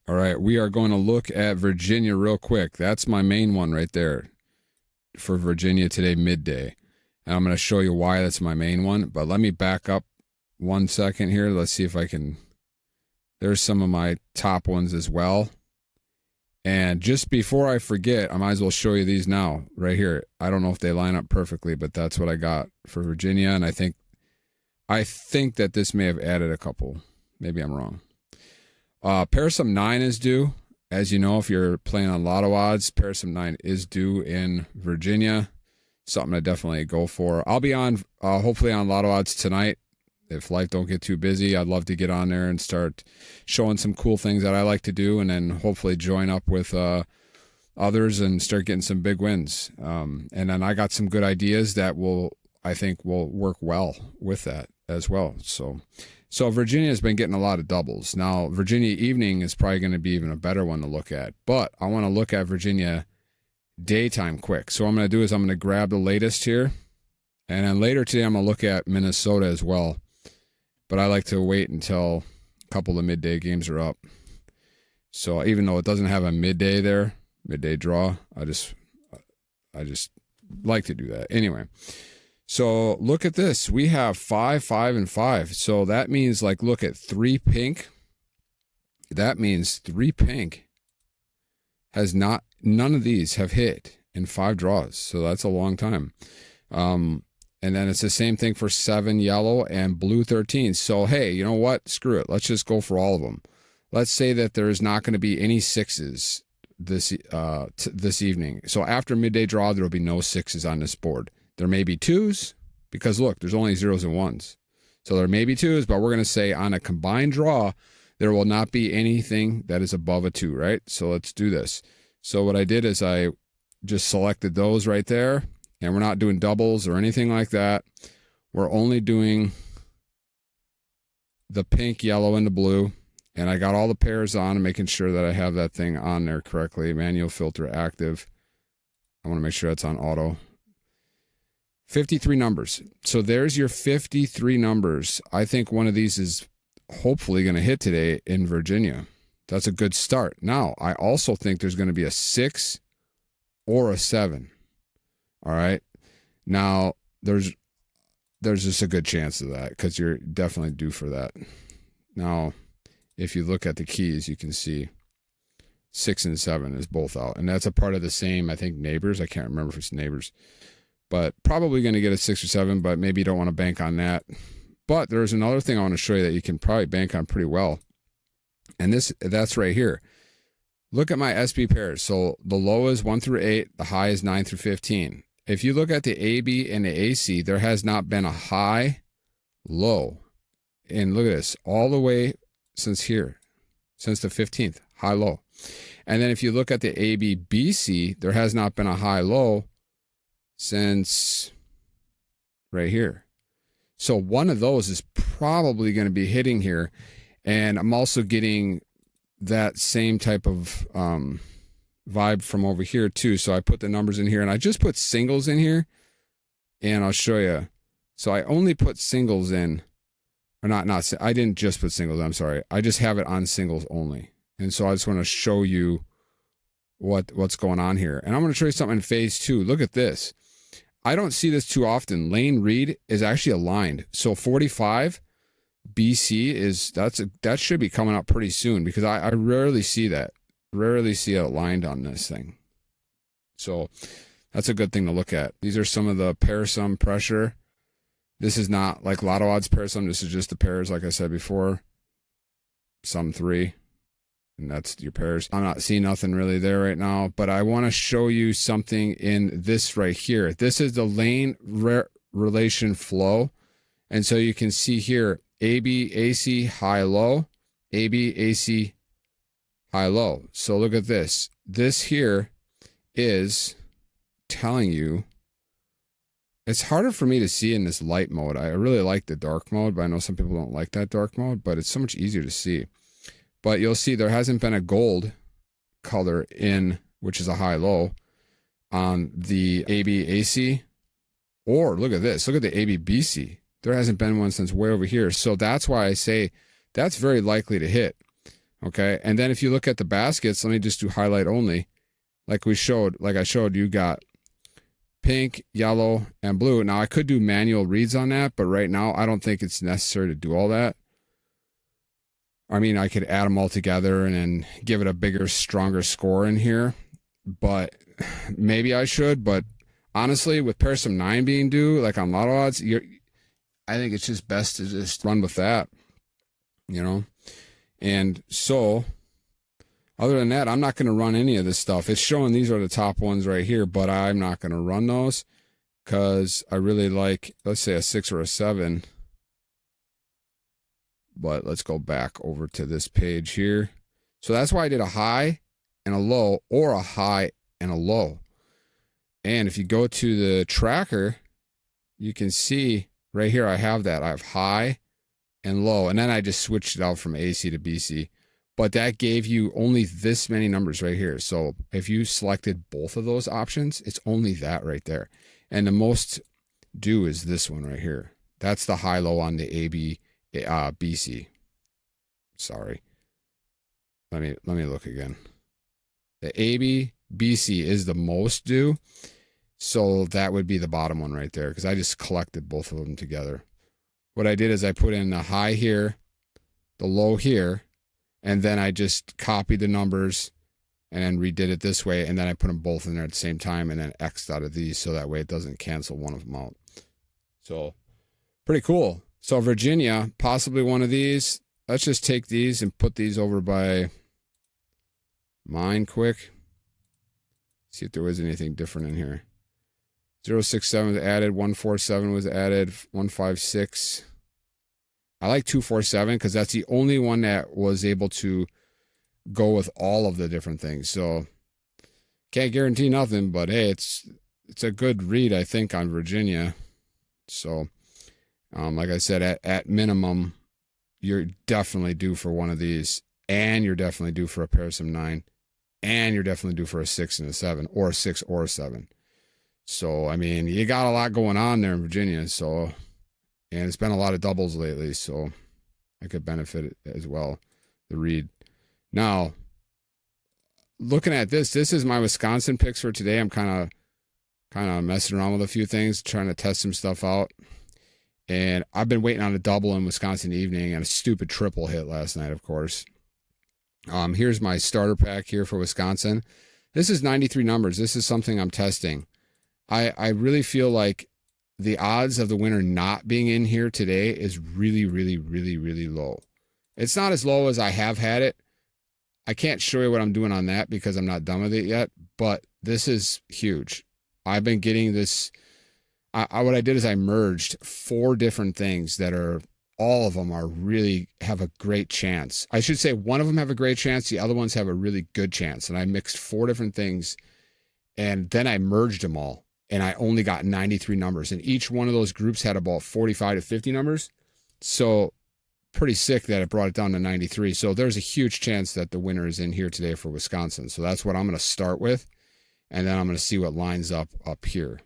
All right, we are going to look at Virginia real quick. That's my main one right there for Virginia today, midday. And I'm going to show you why that's my main one. But let me back up 1 second here. Let's see if I can. There's some of my top ones as well. And just before I forget, I might as well show you these now, right here. I don't know if they line up perfectly, but that's what I got for Virginia. And I think that this may have added a couple. Maybe I'm wrong. Pairsum 9 is due. As you know, if you're playing on Lotto odds, Pairsum 9 is due in Virginia. Something to definitely go for. I'll be on, hopefully on Lotto odds tonight. If life don't get too busy, I'd love to get on there and start showing some cool things that I like to do, and then hopefully join up with others and start getting some big wins. And then I got some good ideas that I think will work well with that as well. So Virginia has been getting a lot of doubles. Now, Virginia evening is probably going to be even a better one to look at. But I want to look at Virginia daytime quick. So what I'm going to do is I'm going to grab the latest here. And then later today, I'm going to look at Minnesota as well. But I like to wait until a couple of midday games are up. So even though it doesn't have a midday there, midday draw, I just like to do that. Anyway. So look at this. We have 5, 5, and 5. So that means, like, look at 3 pink. That means 3 pink none of these have hit in 5 draws. So that's a long time. And then it's the same thing for 7 yellow and blue 13. So, hey, you know what? Screw it. Let's just go for all of them. Let's say that there is not going to be any 6s this evening. So after midday draw, there will be no 6s on this board. There may be 2s because, look, there's only 0s and 1s. So there may be 2s, but we're going to say on a combined draw, there will not be anything that is above a 2, right? So let's do this. So what I did is I just selected those right there, and we're not doing doubles or anything like that. We're only doing the pink, yellow, and the blue. And I got all the pairs on and making sure that I have that thing on there correctly. Manual filter active. I want to make sure that's on auto. 53 numbers. So there's your 53 numbers. I think one of these is hopefully going to hit today in Virginia. That's a good start. Now, I also think there's going to be a 6 or a 7. All right. Now, there's just a good chance of that because you're definitely due for that. Now, if you look at the keys, you can see 6 and 7 is both out. And that's a part of the same, I think, neighbors. I can't remember if it's neighbors. But probably going to get a 6 or 7, but maybe you don't want to bank on that. But there's another thing I want to show you that you can probably bank on pretty well. And that's right here. Look at my SBPairs. So the low is 1 through 8. The high is 9 through 15. If you look at the AB and the AC, there has not been a high, low. And look at this. All the way since here. Since the 15th. High, low. And then if you look at the ABBC, there has not been a high, low since right here. So one of those is probably going to be hitting here. And I'm also getting that same type of vibe from over here too. So I put the numbers in here and I just put singles in here and I'll show you. So I only put singles in, or I didn't just put singles. I'm sorry. I just have it on singles only. And so I just want to show you what's going on here. And I'm going to show you something in phase 2. Look at this. I don't see this too often. Lane Reed is actually aligned. So 45 BC that should be coming up pretty soon because I rarely see that. Rarely see it aligned on this thing. So that's a good thing to look at. These are some of the Pairsum pressure. This is not like Lotto odds Pairsum. This is just the pairs, like I said before. Some 3. And that's your pairs. I'm not seeing nothing really there right now, but I want to show you something in this right here. This is the lane relation flow. And so you can see here, AB, AC, high, low, AB, AC, high, low. So look at this. This here is telling you, it's harder for me to see in this light mode. I really like the dark mode, but I know some people don't like that dark mode, but it's so much easier to see. But you'll see there hasn't been a gold color in, which is a high-low, on the ABAC. Or look at this. Look at the ABBC. There hasn't been one since way over here. So that's why I say that's very likely to hit. Okay. And then if you look at the baskets, let me just do highlight only. Like I showed, you got pink, yellow, and blue. Now I could do manual reads on that, but right now I don't think it's necessary to do all that. I mean, I could add them all together and then give it a bigger, stronger score in here, but maybe I should. But honestly, with Pairsum 9 being due, like on Lotto odds, I think it's just best to just run with that, you know? And so, other than that, I'm not going to run any of this stuff. It's showing these are the top ones right here, but I'm not going to run those because I really like, let's say, a 6 or a 7. But let's go back over to this page here. So that's why I did a high and a low, or a high and a low. And if you go to the tracker, you can see right here I have that. I have high and low. And then I just switched it out from AC to BC. But that gave you only this many numbers right here. So if you selected both of those options, it's only that right there. And the most due is this one right here. That's the high-low on the BC. Sorry. Let me look again. The BC is the most due. So that would be the bottom one right there, because I just collected both of them together. What I did is I put in the high here, the low here, and then I just copied the numbers and then redid it this way. And then I put them both in there at the same time and then X'd out of these so that way it doesn't cancel one of them out. So pretty cool. So Virginia, possibly one of these. Let's just take these and put these over by mine quick. See if there was anything different in here. 067 was added. 147 was added. 156. I like 247 because that's the only one that was able to go with all of the different things. So can't guarantee nothing, but hey, it's a good read, I think, on Virginia. So like I said, at minimum, you're definitely due for one of these, and you're definitely due for a Pairsum 9, and you're definitely due for a 6 and a 7, or a 6 or a 7. So, I mean, you got a lot going on there in Virginia, so, and it's been a lot of doubles lately, so I could benefit as well, the read. Now, looking at this is my Wisconsin picks for today. I'm kind of messing around with a few things, trying to test some stuff out. And I've been waiting on a double in Wisconsin evening and a stupid triple hit last night, of course. Here's my starter pack here for Wisconsin. This is 93 numbers. This is something I'm testing. I really feel like the odds of the winner not being in here today is really, really, really, really low. It's not as low as I have had it. I can't show you what I'm doing on that because I'm not done with it yet, but this is huge. I've been getting this. What I did is I merged 4 different things that are, all of them are really have a great chance. I should say one of them have a great chance. The other ones have a really good chance. And I mixed 4 different things and then I merged them all. And I only got 93 numbers. And each one of those groups had about 45 to 50 numbers. So pretty sick that it brought it down to 93. So there's a huge chance that the winner is in here today for Wisconsin. So that's what I'm going to start with. And then I'm going to see what lines up here.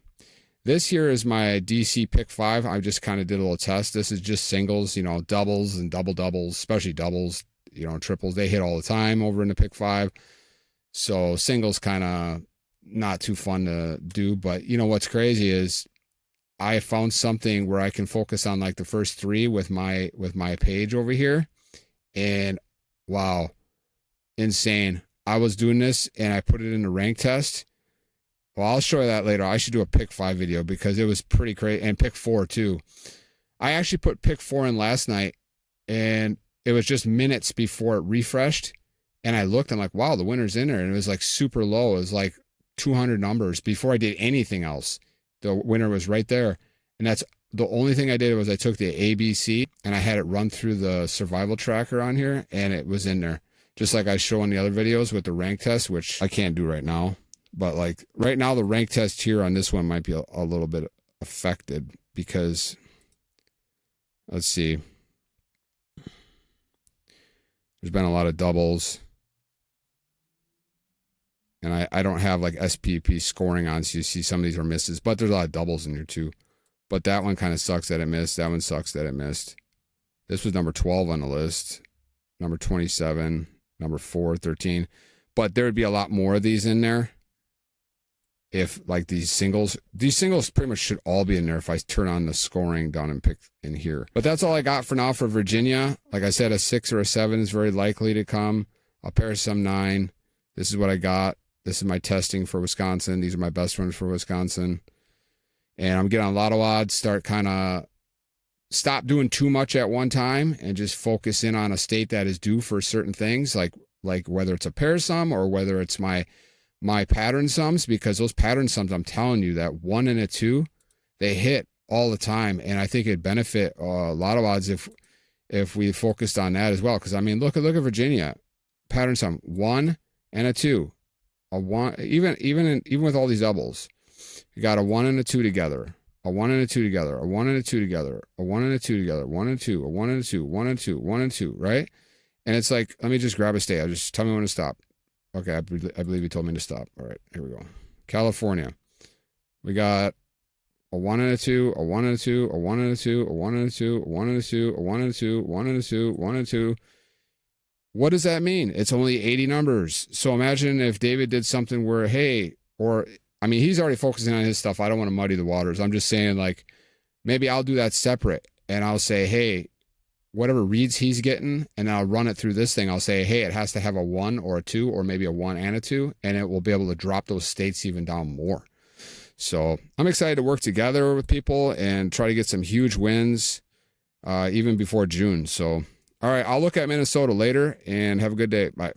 This here is my DC pick 5. I just kind of did a little test. This is just singles, doubles and doubles, especially doubles, triples. They hit all the time over in the pick 5. So singles kind of not too fun to do. But what's crazy is I found something where I can focus on like the first 3 with my page over here. And wow, insane. I was doing this and I put it in a rank test. Well, I'll show you that later. I should do a pick 5 video because it was pretty crazy. And pick 4 too. I actually put pick 4 in last night and it was just minutes before it refreshed. And I looked, I'm like, wow, the winner's in there. And it was like super low. It was like 200 numbers before I did anything else. The winner was right there. And that's the only thing I did was I took the ABC and I had it run through the survival tracker on here and it was in there. Just like I show in the other videos with the rank test, which I can't do right now. But like right now, the rank test here on this one might be a little bit affected because, let's see, there's been a lot of doubles. And I don't have like SBP scoring on, so you see some of these are misses. But there's a lot of doubles in here too. But that one kind of sucks that it missed. That one sucks that it missed. This was number 12 on the list. Number 27. number 4, 13. But there would be a lot more of these in there. If like these singles pretty much should all be in there if I turn on the scoring down and pick in here. But that's all I got for now for Virginia. Like I said, a 6 or a 7 is very likely to come. A Pairsum 9. This is what I got. This is my testing for Wisconsin. These are my best ones for Wisconsin. And I'm getting on Lotto odds, stop doing too much at one time and just focus in on a state that is due for certain things, like whether it's a Pairsum or whether it's my pattern sums, because those pattern sums, I'm telling you, that 1 and a 2, they hit all the time. And I think it'd benefit a lot of odds if we focused on that as well. Because I mean, look at Virginia pattern sum 1 and a 2, a 1, even with all these doubles, you got a 1 and a 2 together, a 1 and a 2 together, a 1 and a 2 together, a 1 and a 2 together, 1 and 2, a 1 and a 2, 1 and 2, 1 and 2, right? And it's like, let me just grab a state. Just tell me when to stop. Okay, I believe he told me to stop. All right, here we go. California. We got a 1 and a 2, a 1 and a 2, a 1 and a 2, a 1 and a 2, a 1 and a 2, a 1 and a 2, 1 and a 2, 1 and a 2. What does that mean? It's only 80 numbers. So imagine if David did something where, hey, or, I mean, he's already focusing on his stuff. I don't want to muddy the waters. I'm just saying, like, maybe I'll do that separate. And I'll say, hey, whatever reads he's getting, and I'll run it through this thing. I'll say, hey, it has to have a 1 or a 2, or maybe a 1 and a 2, and it will be able to drop those states even down more. So I'm excited to work together with people and try to get some huge wins even before June. So, all right, I'll look at Minnesota later, and have a good day. Bye.